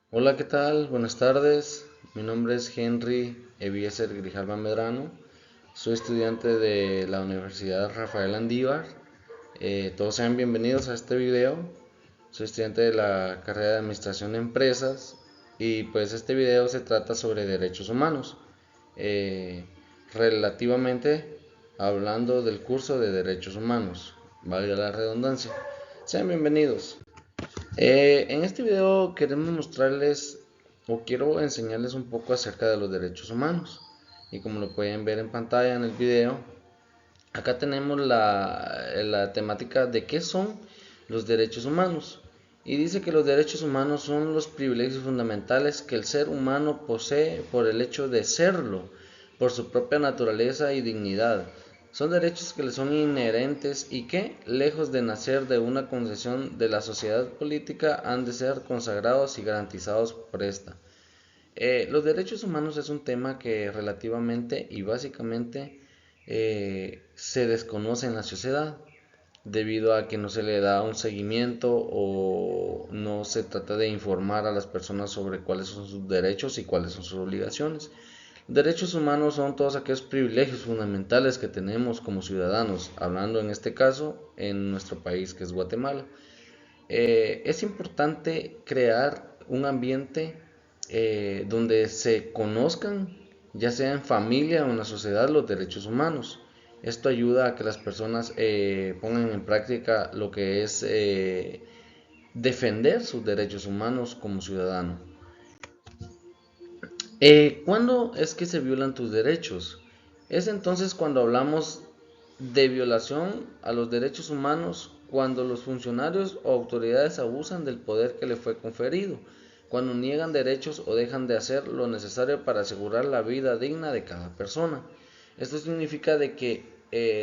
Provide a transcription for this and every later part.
Hola, ¿qué tal? Buenas tardes. Mi nombre es Henry Eviezer Grijalva Medrano. Soy estudiante de la Universidad Rafael Andívar. Todos sean bienvenidos a este video. Soy estudiante de la carrera de Administración de Empresas y pues este video se trata sobre derechos humanos. Eh, Relativamente hablando del curso de derechos humanos, valga la redundancia. Sean bienvenidos. En este video queremos mostrarles o quiero enseñarles un poco acerca de los derechos humanos. Y como lo pueden ver en pantalla en el video, acá tenemos la temática de qué son los derechos humanos. Y dice que los derechos humanos son los privilegios fundamentales que el ser humano posee por el hecho de serlo, por su propia naturaleza y dignidad. Son derechos que le son inherentes y que, lejos de nacer de una concesión de la sociedad política, han de ser consagrados y garantizados por esta. Los derechos humanos es un tema que relativamente y básicamente se desconoce en la sociedad debido a que no se le da un seguimiento o no se trata de informar a las personas sobre cuáles son sus derechos y cuáles son sus obligaciones. Derechos humanos son todos aquellos privilegios fundamentales que tenemos como ciudadanos, hablando en este caso en nuestro país que es Guatemala. Es importante crear un ambiente donde se conozcan, ya sea en familia o en la sociedad, los derechos humanos. Esto ayuda a que las personas pongan en práctica lo que es defender sus derechos humanos como ciudadano. ¿Cuándo es que se violan tus derechos? Es entonces cuando hablamos de violación a los derechos humanos, cuando los funcionarios o autoridades abusan del poder que le fue conferido, cuando niegan derechos o dejan de hacer lo necesario para asegurar la vida digna de cada persona. Esto significa de que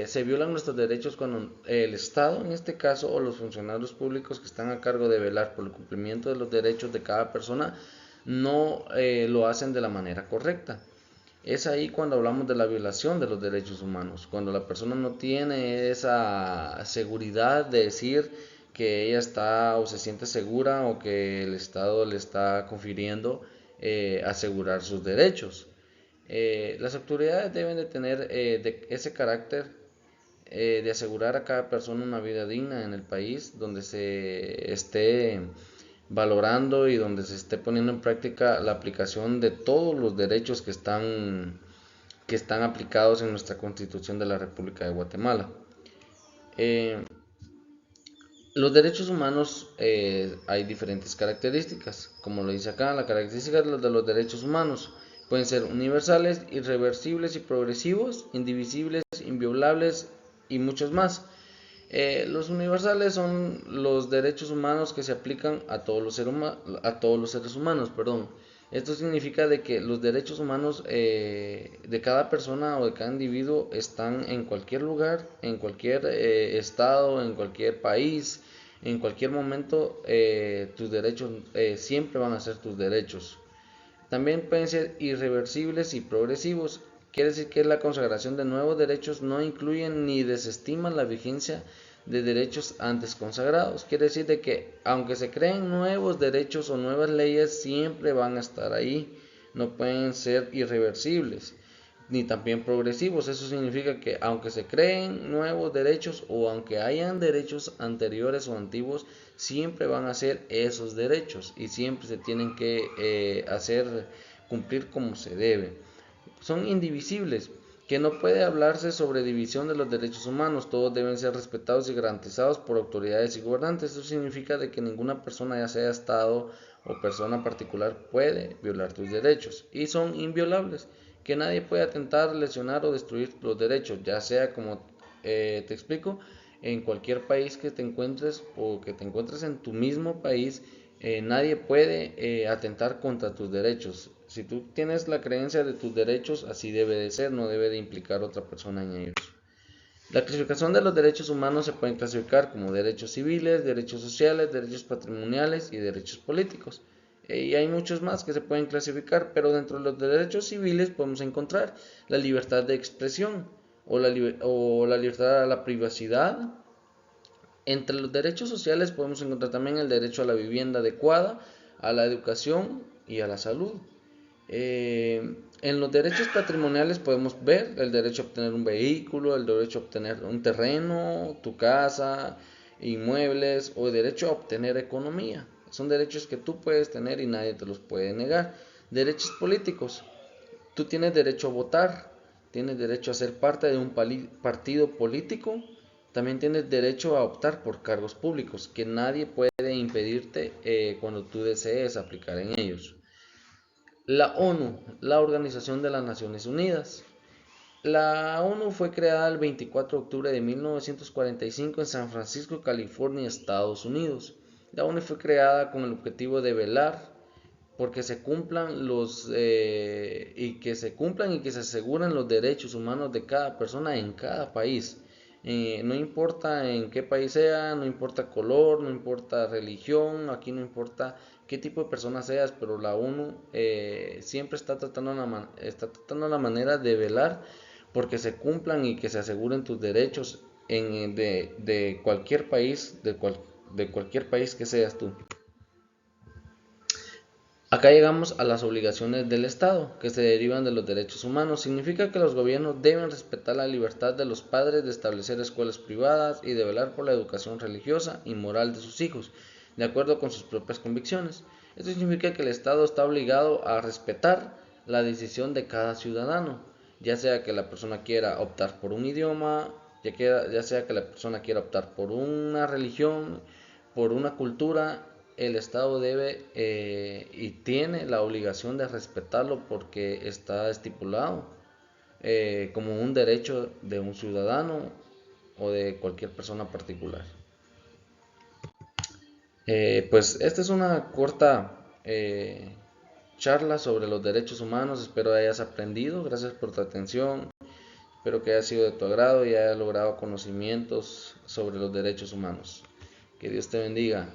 se violan nuestros derechos cuando el Estado, en este caso, o los funcionarios públicos que están a cargo de velar por el cumplimiento de los derechos de cada persona, no lo hacen de la manera correcta. Es ahí cuando hablamos de la violación de los derechos humanos, cuando la persona no tiene esa seguridad de decir que ella está o se siente segura o que el Estado le está confiriendo asegurar sus derechos. Las autoridades deben de tener ese carácter de asegurar a cada persona una vida digna en el país donde se esté valorando y donde se esté poniendo en práctica la aplicación de todos los derechos que están aplicados en nuestra Constitución de la República de Guatemala. Eh, los derechos humanos hay diferentes características, como lo dice acá, la característica de los derechos humanos pueden ser universales, irreversibles y progresivos, indivisibles, inviolables y muchos más. Los universales son los derechos humanos que se aplican a todos los seres humanos, perdón. Esto significa de que los derechos humanos de cada persona o de cada individuo están en cualquier lugar, en cualquier estado, en cualquier país, en cualquier momento. Tus derechos siempre van a ser tus derechos. También pueden ser irreversibles y progresivos. Quiere decir que la consagración de nuevos derechos no incluyen ni desestiman la vigencia de derechos antes consagrados. Quiere decir de que aunque se creen nuevos derechos o nuevas leyes, siempre van a estar ahí. No pueden ser irreversibles ni también progresivos. Eso significa que aunque se creen nuevos derechos o aunque hayan derechos anteriores o antiguos, siempre van a ser esos derechos y siempre se tienen que hacer cumplir como se debe. Son indivisibles, que no puede hablarse sobre división de los derechos humanos, todos deben ser respetados y garantizados por autoridades y gobernantes. Eso significa de que ninguna persona, ya sea Estado o persona particular, puede violar tus derechos y son inviolables, que nadie puede atentar, lesionar o destruir los derechos, ya sea como te explico, en cualquier país que te encuentres o que te encuentres en tu mismo país, nadie puede atentar contra tus derechos. Si tú tienes la creencia de tus derechos, así debe de ser, no debe de implicar otra persona en ellos. La clasificación de los derechos humanos se pueden clasificar como derechos civiles, derechos sociales, derechos patrimoniales y derechos políticos. Y hay muchos más que se pueden clasificar, pero dentro de los derechos civiles podemos encontrar la libertad de expresión o la libertad a la privacidad. Entre los derechos sociales podemos encontrar también el derecho a la vivienda adecuada, a la educación y a la salud. En los derechos patrimoniales podemos ver el derecho a obtener un vehículo, el derecho a obtener un terreno, tu casa, inmuebles o el derecho a obtener economía. Son derechos que tú puedes tener y nadie te los puede negar. Derechos políticos. Tú tienes derecho a votar, tienes derecho a ser parte de un partido político, también tienes derecho a optar por cargos públicos, que nadie puede impedirte cuando tú desees aplicar en ellos. La ONU, la Organización de las Naciones Unidas. La ONU fue creada el 24 de octubre de 1945 en San Francisco, California, Estados Unidos. La ONU fue creada con el objetivo de velar porque se cumplan y que se aseguren los derechos humanos de cada persona en cada país. No importa en qué país sea, no importa color, no importa religión, aquí no importa qué tipo de persona seas, pero la ONU siempre está tratando la manera de velar porque se cumplan y que se aseguren tus derechos de cualquier país, de cualquier país que seas tú. Acá llegamos a las obligaciones del Estado, que se derivan de los derechos humanos. Significa que los gobiernos deben respetar la libertad de los padres de establecer escuelas privadas y de velar por la educación religiosa y moral de sus hijos, de acuerdo con sus propias convicciones. Esto significa que el Estado está obligado a respetar la decisión de cada ciudadano, ya sea que la persona quiera optar por un idioma, ya sea que la persona quiera optar por una religión, por una cultura. El Estado debe y tiene la obligación de respetarlo porque está estipulado como un derecho de un ciudadano o de cualquier persona particular. Pues esta es una corta charla sobre los derechos humanos. Espero hayas aprendido. Gracias por tu atención. Espero que haya sido de tu agrado y hayas logrado conocimientos sobre los derechos humanos. Que Dios te bendiga.